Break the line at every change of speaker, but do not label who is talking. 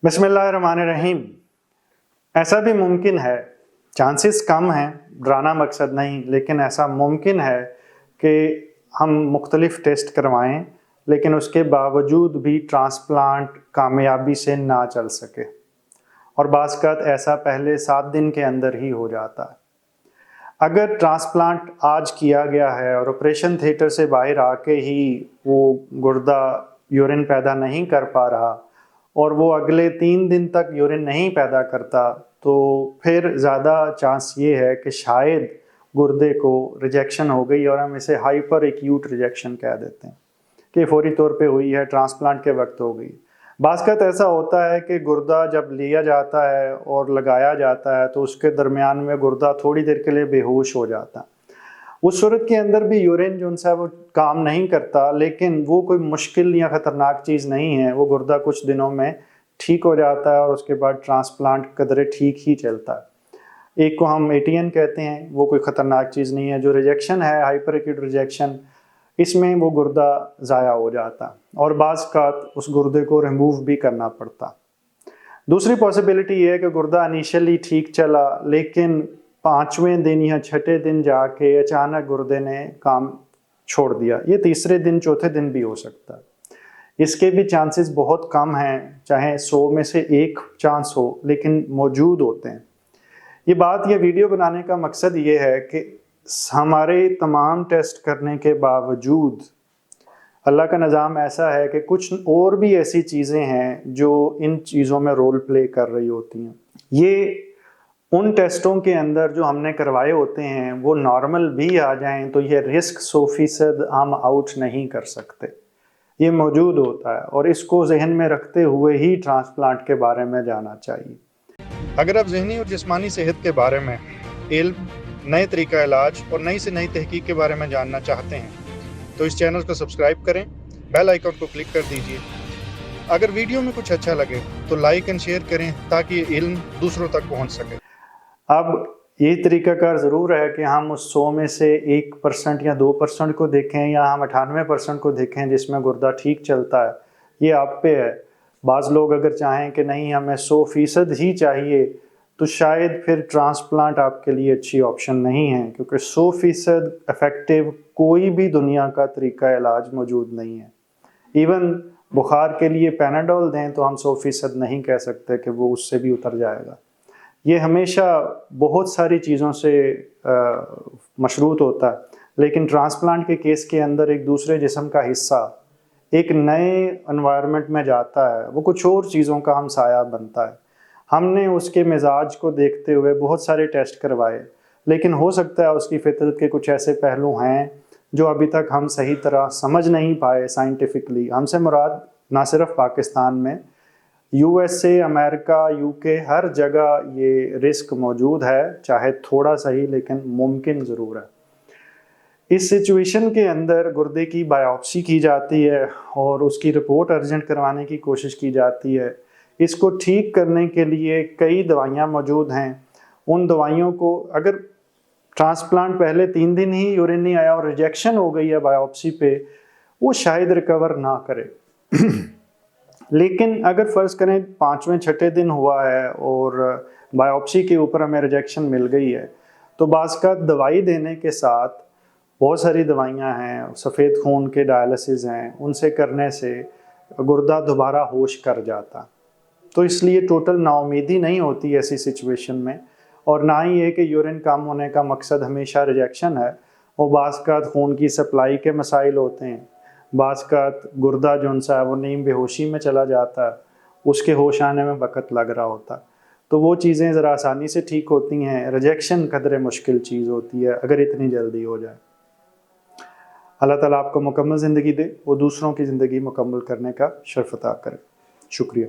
बिस्मिल्लाहिर्रहमानिर्रहीम। ऐसा भी मुमकिन है, चांसेस कम हैं, डराना मकसद नहीं, लेकिन ऐसा मुमकिन है कि हम मुख्तलिफ टेस्ट करवाएं लेकिन उसके बावजूद भी ट्रांसप्लांट कामयाबी से ना चल सके, और बाज़ ऐसा पहले 7 दिन के अंदर ही हो जाता है। अगर ट्रांसप्लांट आज किया गया है और ऑपरेशन थिएटर से बाहर आके ही वो गुर्दा यूरिन पैदा नहीं कर पा रहा और वो अगले 3 दिन तक यूरिन नहीं पैदा करता, तो फिर ज़्यादा चांस ये है कि शायद गुर्दे को रिजेक्शन हो गई, और हम इसे हाइपर एक्यूट रिजेक्शन कह देते हैं कि फौरी तौर पे हुई है, ट्रांसप्लांट के वक्त हो गई। बाज़ ऐसा होता है कि गुर्दा जब लिया जाता है और लगाया जाता है तो उसके दरमियान में गुर्दा थोड़ी देर के लिए बेहोश हो जाता है। उस सूरत के अंदर भी यूरिन जो है वो काम नहीं करता, लेकिन वो कोई मुश्किल या ख़तरनाक चीज़ नहीं है। वो गुर्दा कुछ दिनों में ठीक हो जाता है और उसके बाद ट्रांसप्लांट कदरे ठीक ही चलता है। एक को हम ATN कहते हैं, वो कोई ख़तरनाक चीज़ नहीं है। जो रिजेक्शन है, हाइपर एक्यूट रिजेक्शन, इसमें वो गुर्दा ज़ाया हो जाता और बाज़ उस गुर्दे को रिमूव भी करना पड़ता। दूसरी पॉसिबिलिटी ये है कि गुर्दा इनिशियली ठीक चला, लेकिन 5वें दिन या 6ठे दिन जाके अचानक गुर्दे ने काम छोड़ दिया। ये तीसरे दिन, चौथे दिन भी हो सकता है। इसके भी चांसेस बहुत कम हैं, चाहे 100 में से 1 चांस हो, लेकिन मौजूद होते हैं। ये वीडियो बनाने का मकसद ये है कि हमारे तमाम टेस्ट करने के बावजूद अल्लाह का निज़ाम ऐसा है कि कुछ और भी ऐसी चीज़ें हैं जो इन चीज़ों में रोल प्ले कर रही होती हैं। ये उन टेस्टों के अंदर जो हमने करवाए होते हैं वो नॉर्मल भी आ जाएं तो ये रिस्क 100% हम आउट नहीं कर सकते, ये मौजूद होता है, और इसको जहन में रखते हुए ही ट्रांसप्लांट के बारे में जाना चाहिए।
अगर आप ज़हनी और जिस्मानी सेहत के बारे में इल्म, नए तरीका इलाज और नई से नई तहकीक के बारे में जानना चाहते हैं तो इस चैनल को सब्सक्राइब करें, बेल आइकन को क्लिक कर दीजिए। अगर वीडियो में कुछ अच्छा लगे तो लाइक एंड शेयर करें ताकि ये इल्म दूसरों तक पहुंच सके।
अब ये तरीकाकार ज़रूर है कि हम उस 100 में से 1% या 2% को देखें, या हम 98% को देखें जिसमें गुर्दा ठीक चलता है। ये आप पे है। बाज़ लोग अगर चाहें कि नहीं हमें 100% ही चाहिए, तो शायद फिर ट्रांसप्लांट आपके लिए अच्छी ऑप्शन नहीं है, क्योंकि 100% इफ़ेक्टिव कोई भी दुनिया का तरीका इलाज मौजूद नहीं है। इवन बुखार के लिए पैनाडोल दें तो हम 100% नहीं कह सकते कि वो उससे भी उतर जाएगा। ये हमेशा बहुत सारी चीज़ों से मशरूत होता है, लेकिन ट्रांसप्लांट के केस के अंदर एक दूसरे जिस्म का हिस्सा एक नए एनवायरनमेंट में जाता है, वो कुछ और चीज़ों का हमसाया बनता है। हमने उसके मिजाज को देखते हुए बहुत सारे टेस्ट करवाए, लेकिन हो सकता है उसकी फितरत के कुछ ऐसे पहलू हैं जो अभी तक हम सही तरह समझ नहीं पाए साइंटिफिकली। हमसे मुराद ना सिर्फ पाकिस्तान में, USA, अमेरिका, UK, हर जगह ये रिस्क मौजूद है, चाहे थोड़ा सही, लेकिन मुमकिन ज़रूर है। इस सिचुएशन के अंदर गुर्दे की बायोप्सी की जाती है और उसकी रिपोर्ट अर्जेंट करवाने की कोशिश की जाती है। इसको ठीक करने के लिए कई दवाइयाँ मौजूद हैं। उन दवाइयों को, अगर ट्रांसप्लांट पहले 3 दिन ही यूरिन नहीं आया और रिजेक्शन हो गई है बायोप्सी पे, वो शायद रिकवर ना करे। लेकिन अगर फ़र्ज़ करें 5वें 6ठे दिन हुआ है और बायोप्सी के ऊपर हमें रिजेक्शन मिल गई है, तो बाज़ का दवाई देने के साथ बहुत सारी दवाइयाँ हैं, सफ़ेद खून के डायलिसिस हैं, उनसे करने से गुर्दा दोबारा होश कर जाता। तो इसलिए टोटल नाउमीदी नहीं होती ऐसी सिचुएशन में, और ना ही है कि यूरिन कम होने का मकसद हमेशा रिजेक्शन है। वो बाज़ खून की सप्लाई के मसाइल होते हैं, बाज़ गुर्दा जो सा है वो नीम बेहोशी में चला जाता है, उसके होश आने में वक़्त लग रहा होता है। तो वो चीज़ें ज़रा आसानी से ठीक होती हैं। रिजेक्शन कदरे मुश्किल चीज़ होती है अगर इतनी जल्दी हो जाए। अल्लाह ताला आपको मुकम्मल ज़िंदगी दे, वो दूसरों की ज़िंदगी मुकम्मल करने का शर्फ़ अता करे। शुक्रिया।